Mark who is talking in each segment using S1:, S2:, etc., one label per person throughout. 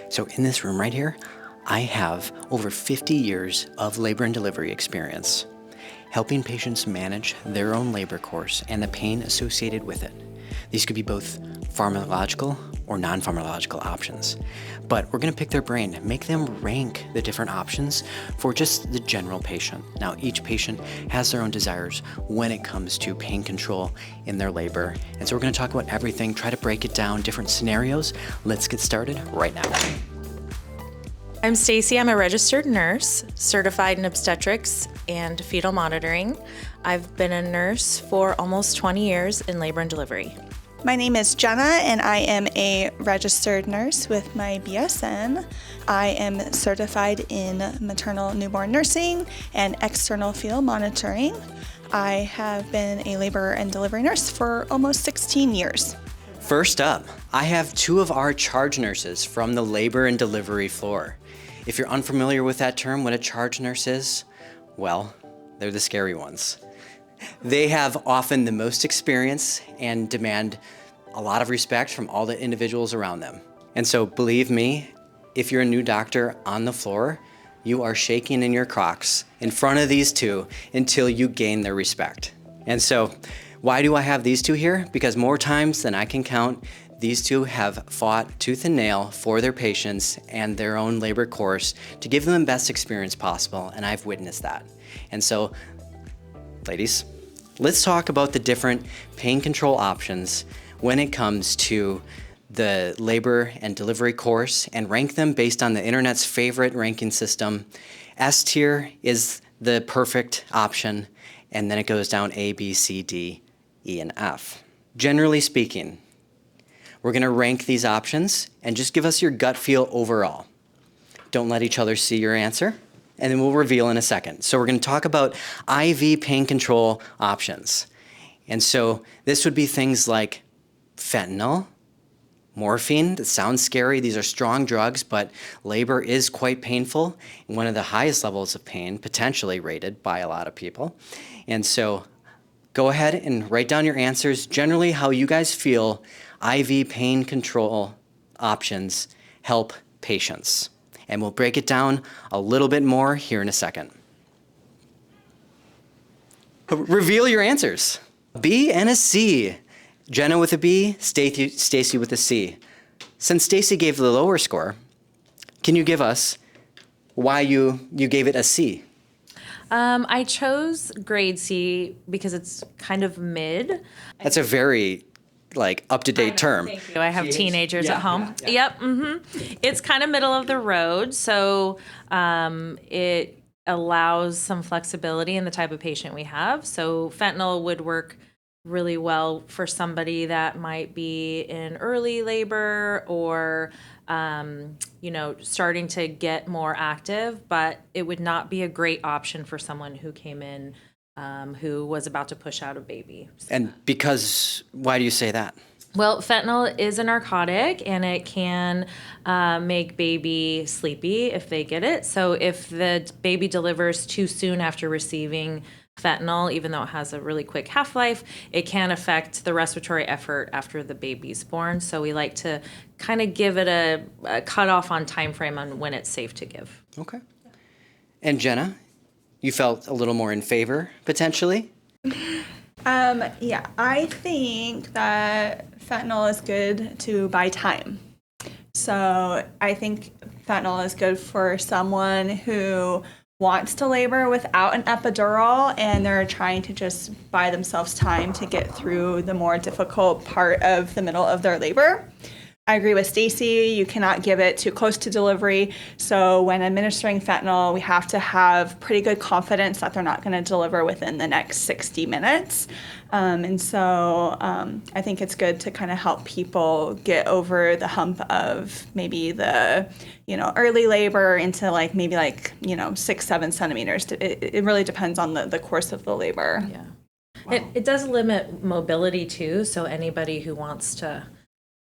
S1: So in this room right here, I have over 50 years of labor and delivery experience, helping patients manage their own labor course and the pain associated with it. These could be both pharmacological or non-pharmacological options. But we're gonna pick their brain, make them rank the different options for just the general patient. Now, each patient has their own desires when it comes to pain control in their labor. And so we're gonna talk about everything, try to break it down, different scenarios. Let's get started right now.
S2: I'm Stacy. I'm a registered nurse, certified in obstetrics and fetal monitoring. I've been a nurse for almost 20 years in labor and delivery.
S3: My name is Jenna, and I am a registered nurse with my BSN. I am certified in maternal newborn nursing and external fetal monitoring. I have been a labor and delivery nurse for almost 16 years.
S1: First up, I have two of our charge nurses from the labor and delivery floor. If you're unfamiliar with that term, what a charge nurse is, well, they're the scary ones. They have often the most experience and demand a lot of respect from all the individuals around them. And so believe me, if you're a new doctor on the floor, you are shaking in your Crocs in front of these two until you gain their respect. And so why do I have these two here? Because more times than I can count, these two have fought tooth and nail for their patients and their own labor course to give them the best experience possible, and I've witnessed that. And so, ladies, let's talk about the different pain control options when it comes to the labor and delivery course and rank them based on the internet's favorite ranking system. S tier is the perfect option, and then it goes down A, B, C, D, E, and F. Generally speaking, we're gonna rank these options and just give us your gut feel overall. Don't let each other see your answer, and then we'll reveal in a second. So we're gonna talk about IV pain control options. And so this would be things like fentanyl, morphine. That sounds scary. These are strong drugs, but labor is quite painful, and one of the highest levels of pain potentially rated by a lot of people. And so go ahead and write down your answers, generally how you guys feel IV pain control options help patients. And we'll break it down a little bit more here in a second. Reveal your answers. B and a C. Jenna with a B, Stacy with a C. Since Stacy gave the lower score, can you give us why you gave it a C?
S2: I chose grade C because it's kind of mid.
S1: That's a very up-to-date term.
S2: Thank you. I have teenagers at home. Yeah. Yep. It's kind of middle of the road, so it allows some flexibility in the type of patient we have. So fentanyl would work really well for somebody that might be in early labor or starting to get more active, but it would not be a great option for someone who came in who was about to push out a baby.
S1: And why do you say that?
S2: Well, fentanyl is a narcotic, and it can make baby sleepy if they get it. So if the baby delivers too soon after receiving fentanyl, even though it has a really quick half-life, it can affect the respiratory effort after the baby's born. So we like to kind of give it a cutoff on time frame on when it's safe to give.
S1: Okay. And Jenna, you felt a little more in favor, potentially?
S3: Yeah, I think that fentanyl is good to buy time. So I think fentanyl is good for someone who wants to labor without an epidural and they're trying to just buy themselves time to get through the more difficult part of the middle of their labor. I agree with Stacy. You cannot give it too close to delivery. So when administering fentanyl, we have to have pretty good confidence that they're not going to deliver within the next 60 minutes. And so I think it's good to kind of help people get over the hump of maybe the, early labor into maybe 6-7 centimeters. It really depends on the course of the labor.
S2: Yeah. Wow. It does limit mobility too. So anybody who wants to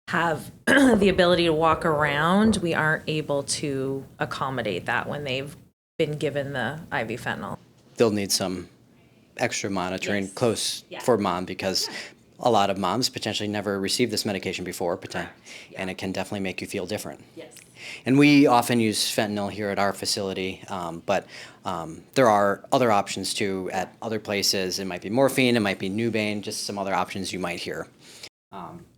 S2: have the ability to walk around, we aren't able to accommodate that when they've been given the IV fentanyl.
S1: They'll need some extra monitoring close for mom because a lot of moms potentially never received this medication before, and it can definitely make you feel different.
S2: Yes.
S1: And we often use fentanyl here at our facility, but there are other options too at other places. It might be morphine, it might be Nubain, just some other options you might hear.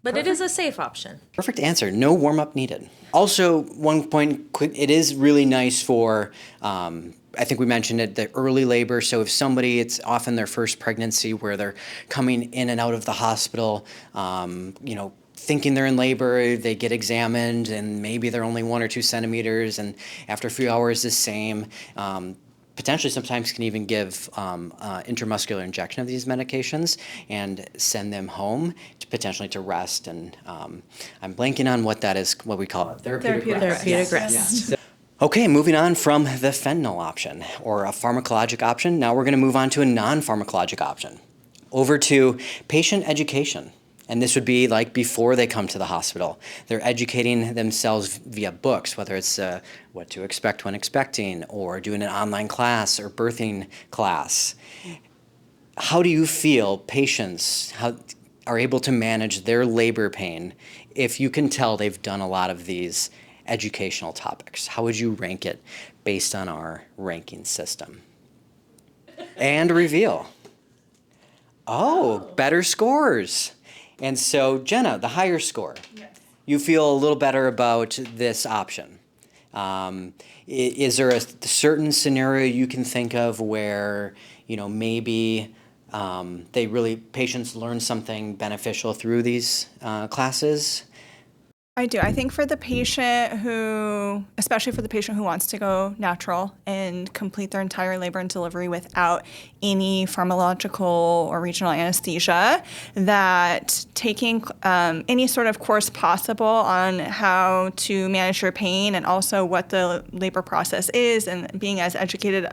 S2: But it is a safe option.
S1: Perfect answer. No warm-up needed. Also, one point, it is really nice for, I think we mentioned it, the early labor. So if somebody, it's often their first pregnancy where they're coming in and out of the hospital, thinking they're in labor, they get examined, and maybe they're only 1 or 2 centimeters, and after a few hours, the same. Potentially sometimes can even give intramuscular injection of these medications and send them home to potentially to rest. And I'm blanking on what that is, what we call it. Therapeutic rest. Okay, moving on from the fentanyl option or a pharmacologic option. Now we're going to move on to a non-pharmacologic option. Over to patient education. And this would be like before they come to the hospital. They're educating themselves via books, whether it's what to expect when expecting, or doing an online class or birthing class. How do you feel patients are able to manage their labor pain if you can tell they've done a lot of these educational topics? How would you rank it based on our ranking system? And reveal. Oh, better scores. And so, Jenna, the higher score. Yes. You feel a little better about this option. Is there a certain scenario you can think of where, maybe patients learn something beneficial through these classes?
S3: I do. I think for the patient especially for the patient who wants to go natural and complete their entire labor and delivery without any pharmacological or regional anesthesia, that taking any sort of course possible on how to manage your pain and also what the labor process is and being as educated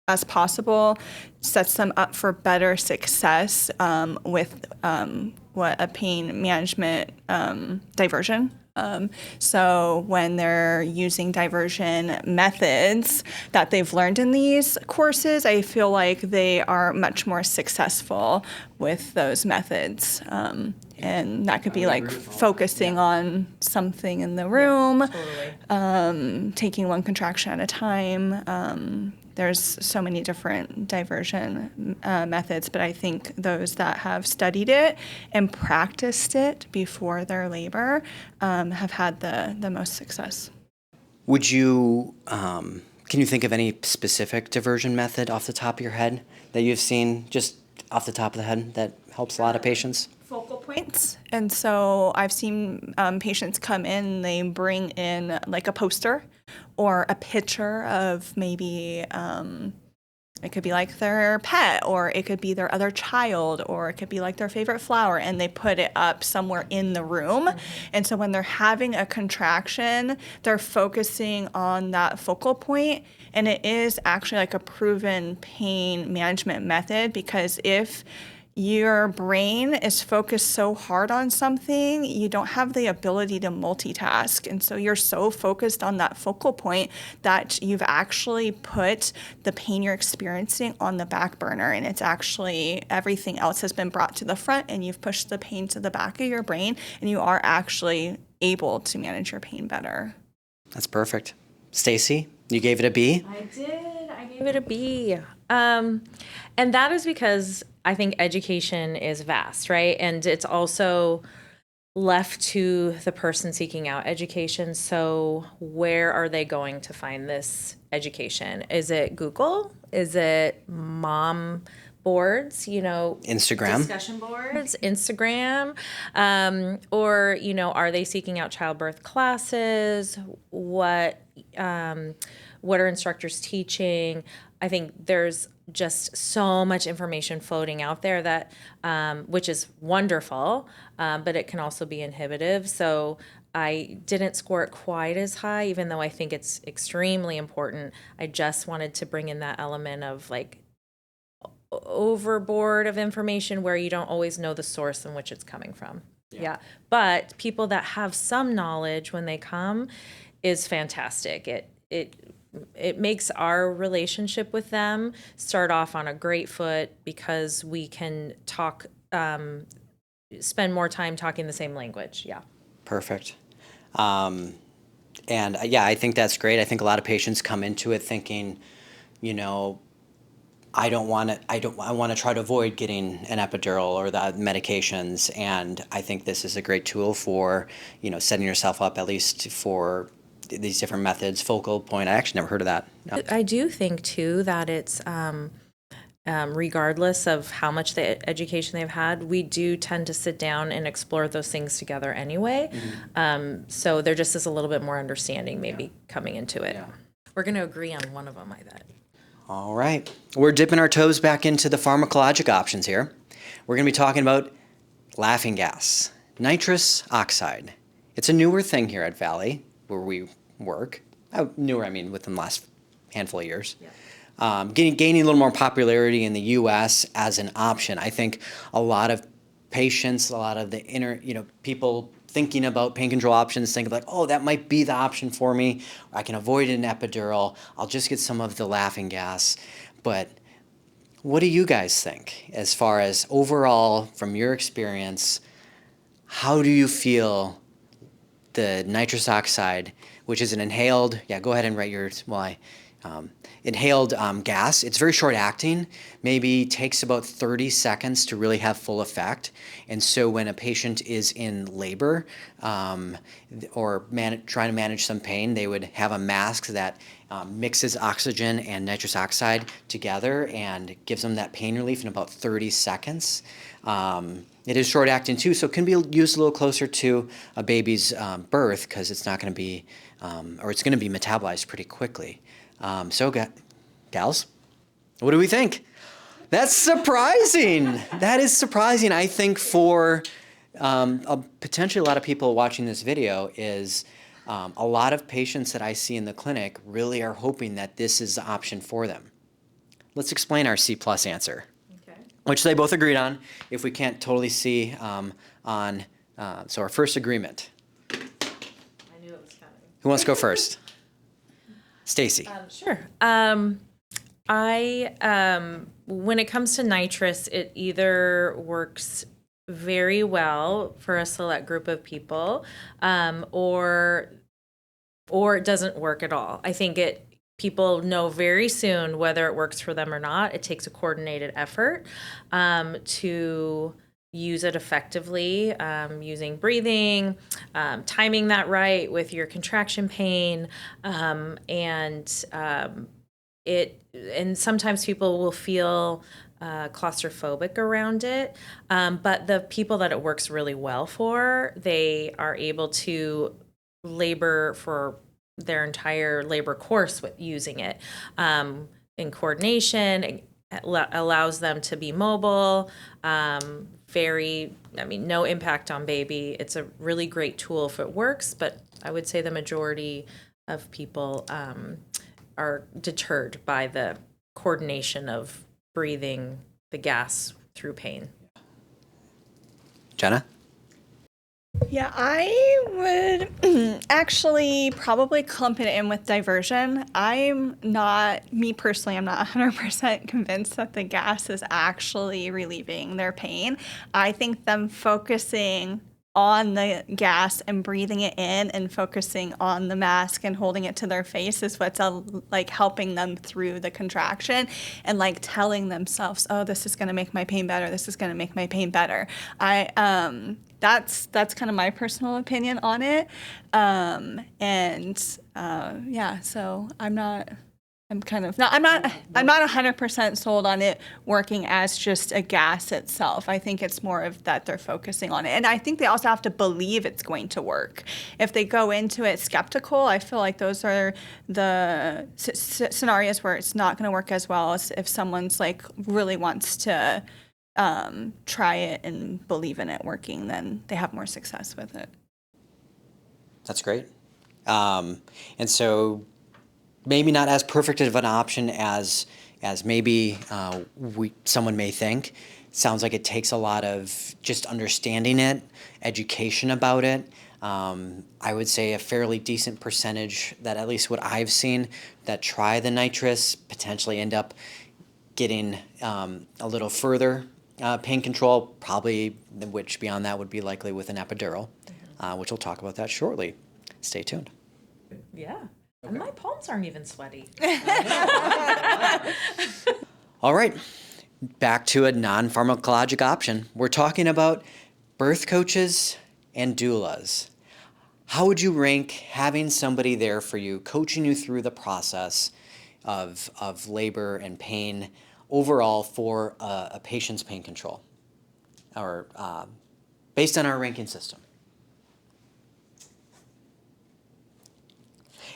S3: as possible sets them up for better success with what a pain management diversion. So when they're using diversion methods that they've learned in these courses, I feel like they are much more successful with those methods. And that could be like focusing on something in the room, taking one contraction at a time. There's so many different diversion methods, but I think those that have studied it and practiced it before their labor have had the most success.
S1: Would you, can you think of any specific diversion method off the top of your head that you've seen just off the top of the head that helps a lot of patients?
S3: Focal points. And so I've seen patients come in, they bring in like a poster or a picture of maybe it could be like their pet, or it could be their other child, or it could be like their favorite flower, and they put it up somewhere in the room. Mm-hmm. And so when they're having a contraction, they're focusing on that focal point, and it is actually like a proven pain management method, because if your brain is focused so hard on something, you don't have the ability to multitask. And so you're so focused on that focal point that you've actually put the pain you're experiencing on the back burner. And it's actually everything else has been brought to the front, and you've pushed the pain to the back of your brain, and you are actually able to manage your pain better.
S1: That's perfect. Stacy, you gave it a B?
S2: I did. I gave it a B. And that is because I think education is vast, right? And it's also left to the person seeking out education. So where are they going to find this education? Is it Google? Is it mom boards,
S1: Instagram,
S2: discussion boards, Instagram, or, are they seeking out childbirth classes? What are instructors teaching? I think there's just so much information floating out there that, which is wonderful, but it can also be inhibitive. So I didn't score it quite as high, even though I think it's extremely important. I just wanted to bring in that element of like overboard of information where you don't always know the source in which it's coming from. Yeah. But people that have some knowledge when they come is fantastic. It makes our relationship with them start off on a great foot, because we can talk, spend more time talking the same language. Yeah.
S1: Perfect. And yeah, I think that's great. I think a lot of patients come into it thinking, I want to try to avoid getting an epidural or the medications. And I think this is a great tool for, setting yourself up at least for these different methods. Focal point, I actually never heard of that. No.
S2: I do think too that it's regardless of how much the education they've had, we do tend to sit down and explore those things together anyway. So there just is a little bit more understanding maybe coming into it.
S1: Yeah.
S2: We're going to agree on one of them, I bet.
S1: All right. We're dipping our toes back into the pharmacologic options here. We're going to be talking about laughing gas, nitrous oxide. It's a newer thing here at Valley where we work. Newer, I mean, within the last handful of years. Yeah. Gaining a little more popularity in the U.S. as an option. I think a lot of patients, a lot of the people thinking about pain control options think like, oh, that might be the option for me. I can avoid an epidural. I'll just get some of the laughing gas. But what do you guys think as far as overall, from your experience, how do you feel the nitrous oxide, which is an inhaled, go ahead and write yours while inhaled gas. It's very short acting, maybe takes about 30 seconds to really have full effect. And so when a patient is in labor or trying to manage some pain, they would have a mask that mixes oxygen and nitrous oxide together and gives them that pain relief in about 30 seconds. It is short acting too, so it can be used a little closer to a baby's birth because it's not going to be, or it's going to be metabolized pretty quickly. So, gals, what do we think? That's surprising. That is surprising. I think for potentially a lot of people watching this video is a lot of patients that I see in the clinic really are hoping that this is the option for them. Let's explain our C+ answer, which they both agreed on. If we can't totally see so our first agreement.
S2: I knew it was coming.
S1: Who wants to go first? Stacy.
S2: Sure. When it comes to nitrous, it either works very well for a select group of people, or it doesn't work at all. I think people know very soon whether it works for them or not. It takes a coordinated effort to use it effectively, using breathing, timing that right with your contraction pain, and sometimes people will feel claustrophobic around it, but the people that it works really well for, they are able to labor for their entire labor course with using it in coordination. It allows them to be mobile, no impact on baby. It's a really great tool if it works, but I would say the majority of people are deterred by the coordination of breathing the gas through pain.
S1: Jenna?
S3: Yeah, I would actually probably clump it in with diversion. I'm not 100% convinced that the gas is actually relieving their pain. I think them focusing on the gas and breathing it in and focusing on the mask and holding it to their face is what's helping them through the contraction and telling themselves, oh, this is going to make my pain better. This is going to make my pain better. That's kind of my personal opinion on it. So I'm not 100% sold on it working as just a gas itself. I think it's more of that they're focusing on it. And I think they also have to believe it's going to work. If they go into it skeptical, I feel like those are the scenarios where it's not going to work as well as if someone's really wants to try it and believe in it working, then they have more success with it.
S1: That's great. And so maybe not as perfect of an option as maybe someone may think. It sounds like it takes a lot of just understanding it, education about it. I would say a fairly decent percentage that, at least what I've seen, that try the nitrous potentially end up getting a little further pain control, probably, which beyond that would be likely with an epidural, which we'll talk about that shortly. Stay tuned.
S2: Yeah. And my palms aren't even sweaty.
S1: All right, back to a non-pharmacologic option. We're talking about birth coaches and doulas. How would you rank having somebody there for you, coaching you through the process of labor and pain overall for a patient's pain control, or based on our ranking system?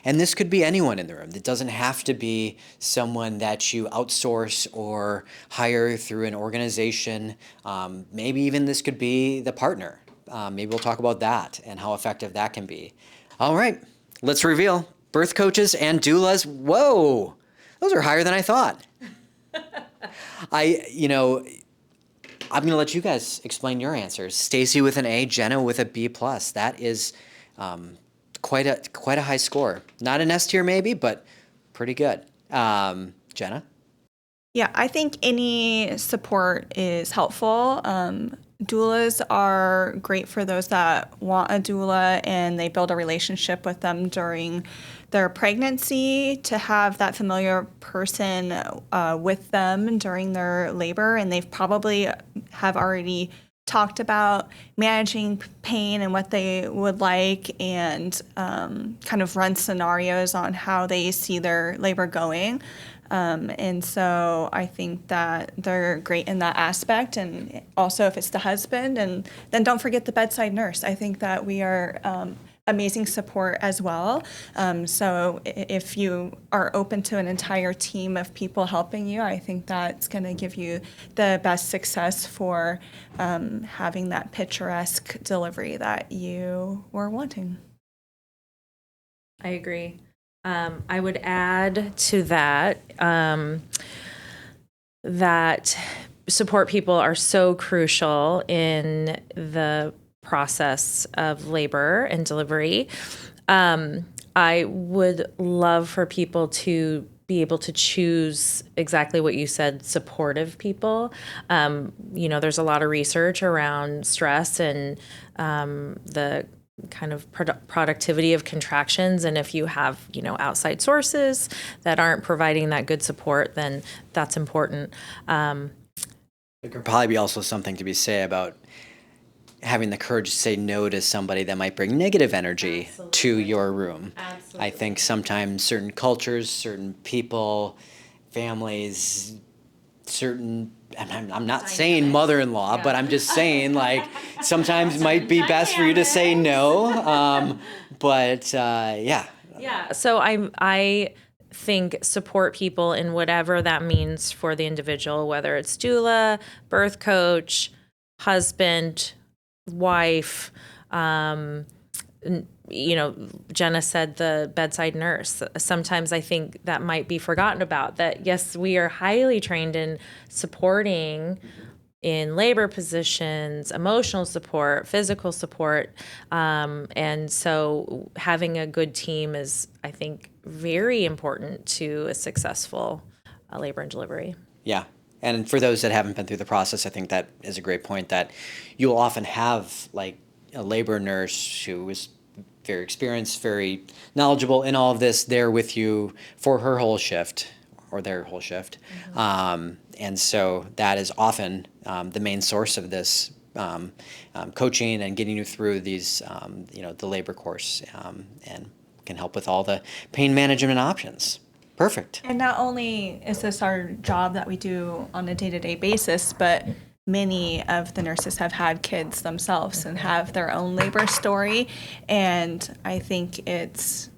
S1: And this could be anyone in the room. It doesn't have to be someone that you outsource or hire through an organization. Maybe even this could be the partner. Maybe we'll talk about that and how effective that can be. All right, let's reveal birth coaches and doulas. Whoa, those are higher than I thought. I'm going to let you guys explain your answers. Stacy with an A, Jenna with a B+. That is quite a high score. Not an S tier maybe, but pretty good. Jenna?
S3: Yeah, I think any support is helpful. Doulas are great for those that want a doula and they build a relationship with them during their pregnancy, to have that familiar person with them during their labor, and they've probably have already talked about managing pain and what they would like, and kind of run scenarios on how they see their labor going. And so I think that they're great in that aspect. And also if it's the husband, and then don't forget the bedside nurse. I think that we are amazing support as well. So if you are open to an entire team of people helping you, I think that's going to give you the best success for having that picturesque delivery that you were wanting.
S2: I agree. I would add to that that support people are so crucial in the process of labor and delivery. I would love for people to be able to choose exactly what you said, supportive people. There's a lot of research around stress and the kind of productivity of contractions. And if you have, outside sources that aren't providing that good support, then that's important.
S1: There could probably be also something to be said about having the courage to say no to somebody that might bring negative energy
S2: Absolutely.
S1: to your room.
S2: Absolutely.
S1: I think sometimes certain cultures, certain people, families, I'm not saying
S2: Dynamics.
S1: mother-in-law,
S2: Yeah.
S1: but I'm just saying, like, sometimes it might be best for you to say no. Yeah.
S2: Yeah. So I think support people in whatever that means for the individual, whether it's doula, birth coach, husband, wife, Jenna said the bedside nurse. Sometimes I think that might be forgotten about, that yes, we are highly trained in supporting in labor positions, emotional support, physical support. And so having a good team is, I think, very important to a successful labor and delivery.
S1: Yeah. And for those that haven't been through the process, I think that is a great point, that you'll often have like a labor nurse who is very experienced, very knowledgeable in all of this, there with you for her whole shift or their whole shift. Mm-hmm. And so that is often the main source of this coaching and getting you through these, the labor course, and can help with all the pain management options. Perfect.
S3: And not only is this our job that we do on a day-to-day basis, but many of the nurses have had kids themselves and have their own labor story. And I think it's,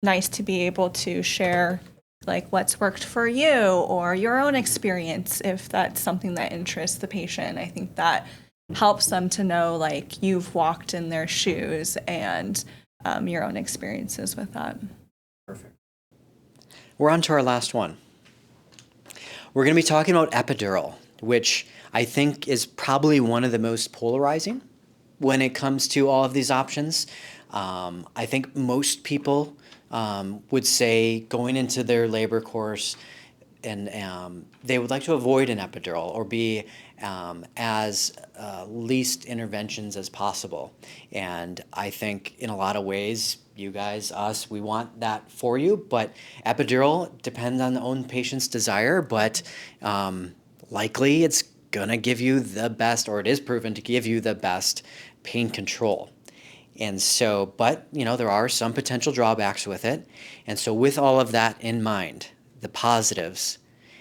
S3: nice to be able to share like what's worked for you or your own experience, if that's something that interests the patient. I think that helps them to know like you've walked in their shoes and your own experiences with that.
S1: Perfect. We're on to our last one. We're going to be talking about epidural, which I think is probably one of the most polarizing when it comes to all of these options. I think most people would say going into their labor course and they would like to avoid an epidural or be as least interventions as possible. And I think in a lot of ways, you guys, us, we want that for you, but epidural depends on the own patient's desire, but likely it's gonna give you the best, or it is proven to give you the best pain control. And so, but there are some potential drawbacks with it. And so with all of that in mind, the positives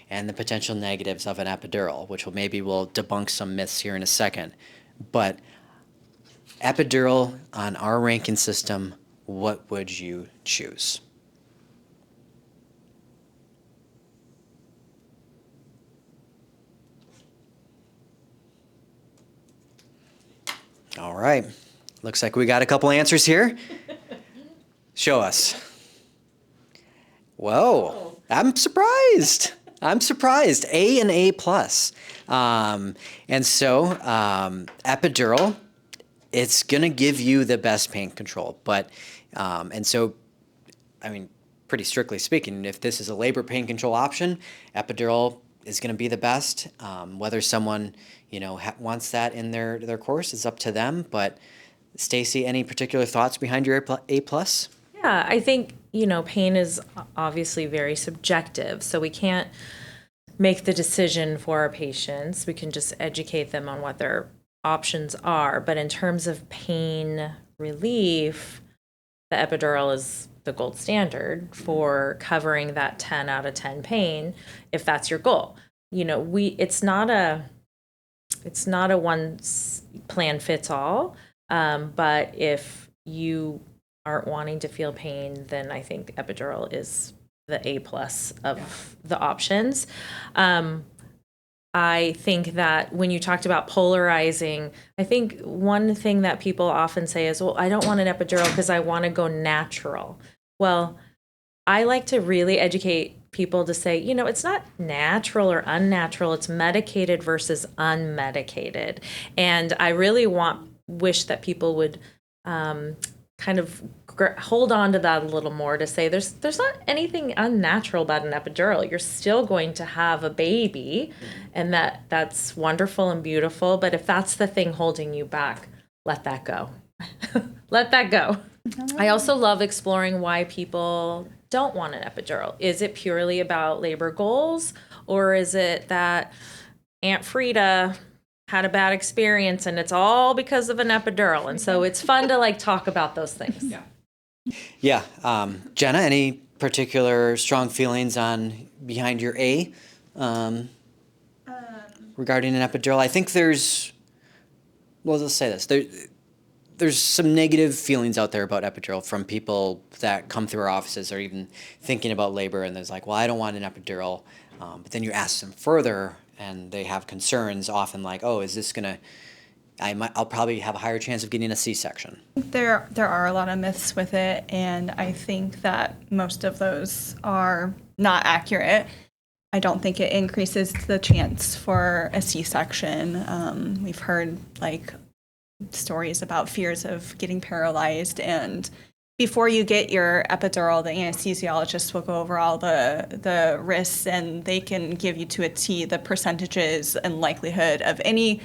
S1: and the potential negatives of an epidural, which we'll debunk some myths here in a second. But epidural on our ranking system, what would you choose? All right. Looks like we got a couple answers here. Show us. Whoa, I'm surprised. A and A plus. And so epidural, it's going to give you the best pain control. But, and so, pretty strictly speaking, if this is a labor pain control option, epidural is going to be the best. Whether someone, wants that in their course is up to them. But Stacy, any particular thoughts behind your A plus?
S2: Yeah, I think, pain is obviously very subjective, so we can't make the decision for our patients. We can just educate them on what their options are. But in terms of pain relief, the epidural is the gold standard for covering that 10 out of 10 pain, if that's your goal. It's not a one plan fits all, but if you aren't wanting to feel pain, then I think epidural is the A plus of the options. I think that when you talked about polarizing, I think one thing that people often say is, well, I don't want an epidural because I want to go natural. Well, I like to really educate people to say, it's not natural or unnatural, it's medicated versus unmedicated. And I really wish that people would kind of hold on to that a little more, to say there's not anything unnatural about an epidural. You're still going to have a baby, and that's wonderful and beautiful. But if that's the thing holding you back, let that go. Let that go. I also love exploring why people don't want an epidural. Is it purely about labor goals, or is it that Aunt Frida had a bad experience and it's all because of an epidural? And so it's fun to talk about those things.
S1: Yeah. Jenna, any particular strong feelings behind your A regarding an epidural? I think let's say this. There's some negative feelings out there about epidural from people that come through our offices or even thinking about labor, and there's well, I don't want an epidural. But then you ask them further, and they have concerns often oh, is this I'll probably have a higher chance of getting a C-section.
S3: There are a lot of myths with it, and I think that most of those are not accurate. I don't think it increases the chance for a C-section. We've heard stories about fears of getting paralyzed, and before you get your epidural, the anesthesiologist will go over all the risks, and they can give you to a T the percentages and likelihood of any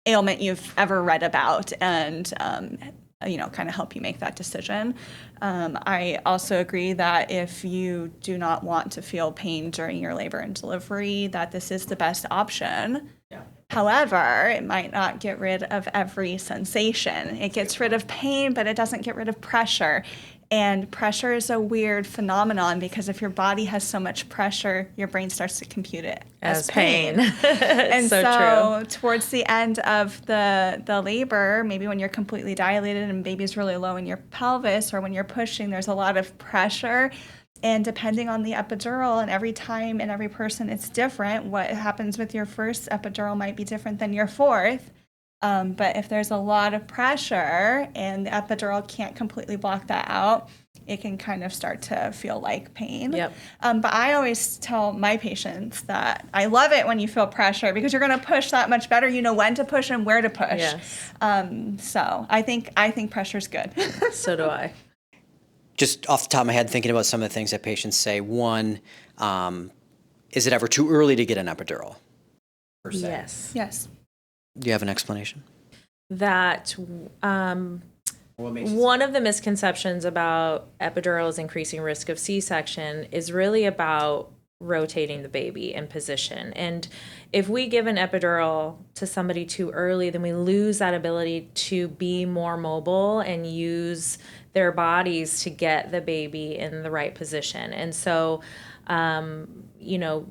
S3: ailment you've ever read about, and kind of help you make that decision. I also agree that if you do not want to feel pain during your labor and delivery, that this is the best option. Yeah. However, it might not get rid of every sensation. It gets rid of pain, but it doesn't get rid of pressure. And pressure is a weird phenomenon, because if your body has so much pressure, your brain starts to compute it as pain. And so towards the end of the labor, maybe when you're completely dilated and baby's really low in your pelvis, or when you're pushing, there's a lot of pressure. And depending on the epidural, and every time and every person, it's different. What happens with your first epidural might be different than your fourth. But if there's a lot of pressure and the epidural can't completely block that out, it can kind of start to feel like pain.
S2: Yep.
S3: But I always tell my patients that I love it when you feel pressure, because you're going to push that much better. You know when to push and where to push.
S2: Yes.
S3: So I think pressure's good.
S2: So do I.
S1: Just off the top of my head, thinking about some of the things that patients say. One, is it ever too early to get an epidural? per se.
S2: Yes.
S3: Yes.
S1: Do you have an explanation?
S2: That
S1: What makes you
S2: one of the misconceptions about epidural's increasing risk of C-section is really about rotating the baby in position. And if we give an epidural to somebody too early, then we lose that ability to be more mobile and use their bodies to get the baby in the right position. And so, you know,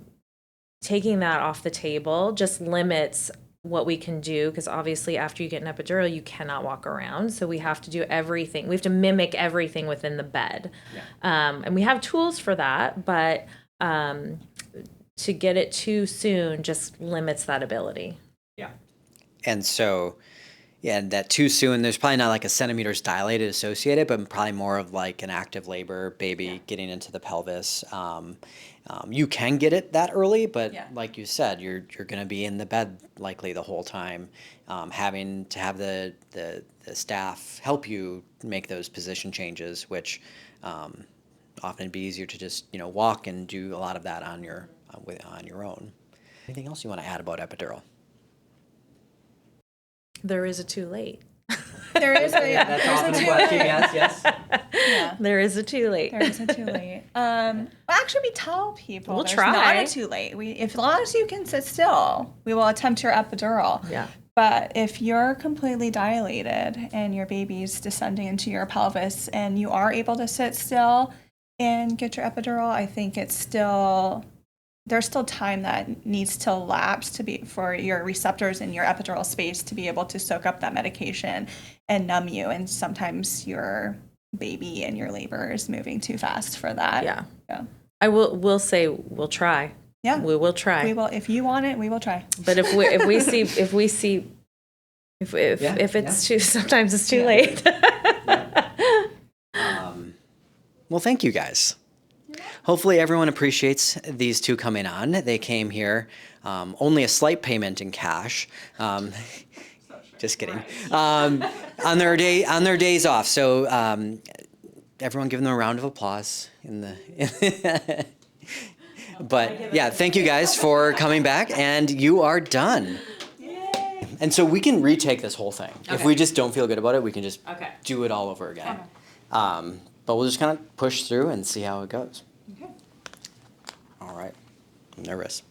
S2: taking that off the table just limits what we can do, because obviously after you get an epidural, you cannot walk around. So we have to do everything. We have to mimic everything within the bed. And we have tools for that, but to get it too soon just limits that ability.
S1: Yeah. And so, yeah, that too soon, there's probably not like a centimeters dilated associated, but probably more of like an active labor, baby getting into the pelvis. You can get it that early, but like you said, you're going to be in the bed likely the whole time, having to have the staff help you make those position changes, which often it'd be easier to just walk and do a lot of that on your own. Anything else you want to add about epidural?
S2: There is a too late.
S3: There is a
S1: That's often a question. Yes.
S3: Yeah.
S2: There is a too late.
S3: There is a too late. Well, actually, we tell people
S2: We'll
S3: there's
S2: try.
S3: not a too late. As long as you can sit still, we will attempt your epidural.
S2: Yeah.
S3: But if you're completely dilated and your baby's descending into your pelvis and you are able to sit still and get your epidural, I think there's still time that needs to lapse for your receptors in your epidural space to be able to soak up that medication and numb you. And sometimes your baby in your labor is moving too fast for that.
S2: Yeah.
S3: Yeah.
S2: We'll say we'll try.
S3: Yeah.
S2: We will try.
S3: We will. If you want it, we will try.
S2: But if it's too, sometimes it's too late.
S1: Well, thank you guys. Hopefully everyone appreciates these two coming on. They came here, only a slight payment in cash. Just kidding. On their days off. So everyone give them a round of applause But yeah, thank you guys for coming back, and you are done. Yay. And so we can retake this whole thing. Okay. If we just don't feel good about it, we can just do it all over again. Okay. But we'll just kind of push through and see how it goes. Okay. All right. I'm nervous.